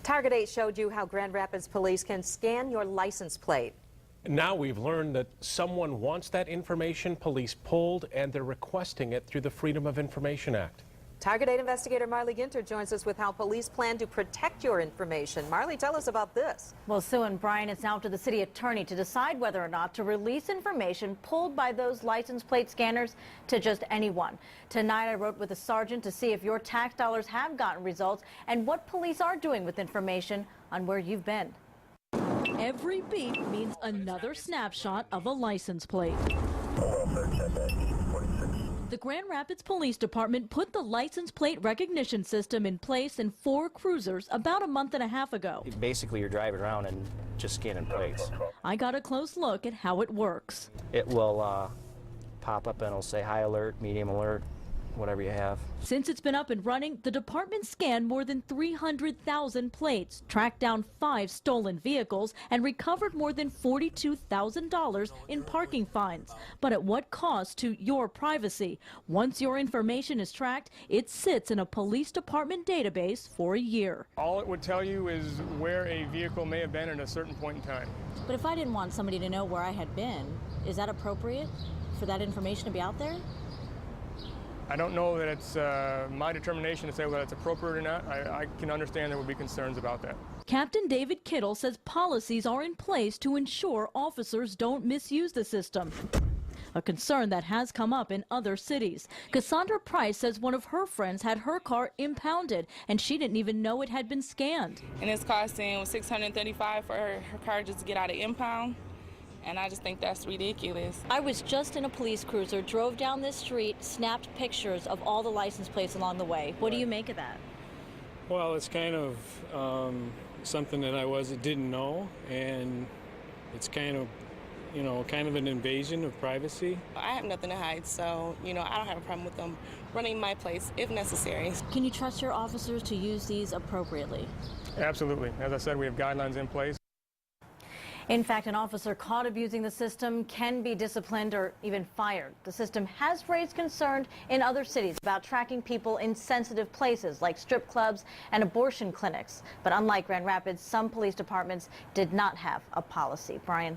Target 8 showed you how Grand Rapids police can scan your license plate. Now we've learned that someone wants that information police pulled, and they're requesting it through the Freedom of Information Act. Target 8 investigator Marley Ginter joins us with how police plan to protect your information. Marley, tell us about this. Well, Sue and Brian, it's now to the city attorney to decide whether or not to release information pulled by those license plate scanners to just anyone. Tonight, I wrote with a sergeant to see if your tax dollars have gotten results and what police are doing with information on where you've been. Every beep means another snapshot of a license plate. The Grand Rapids Police Department put the license plate recognition system in place in 4 cruisers about a month and a half ago. Basically, you're driving around and just scanning plates. I got a close look at how it works. It will pop up and it'll say high alert, medium alert, whatever you have. Since it's been up and running, the department scanned more than 300,000 plates, tracked down 5 stolen vehicles, and recovered more than $42,000 in parking fines. But at what cost to your privacy? Once your information is tracked, it sits in a police department database for a year. All it would tell you is where a vehicle may have been at a certain point in time. But if I didn't want somebody to know where I had been, is that appropriate for that information to be out there? I don't know that it's my determination to say whether it's appropriate or not. I can understand there would be concerns about that. Captain David Kittle says policies are in place to ensure officers don't misuse the system, a concern that has come up in other cities. Cassandra Price says one of her friends had her car impounded and she didn't even know it had been scanned. And it's costing $635 for her car just to get out of impound. And I just think that's ridiculous. I was just in a police cruiser, drove down this street, snapped pictures of all the license plates along the way. What do you make of that? Well, it's kind of something that I didn't know, and it's kind of, kind of an invasion of privacy. I have nothing to hide, so, I don't have a problem with them running my place if necessary. Can you trust your officers to use these appropriately? Absolutely. As I said, we have guidelines in place. In fact, an officer caught abusing the system can be disciplined or even fired. The system has raised concern in other cities about tracking people in sensitive places like strip clubs and abortion clinics. But unlike Grand Rapids, some police departments did not have a policy. Brian.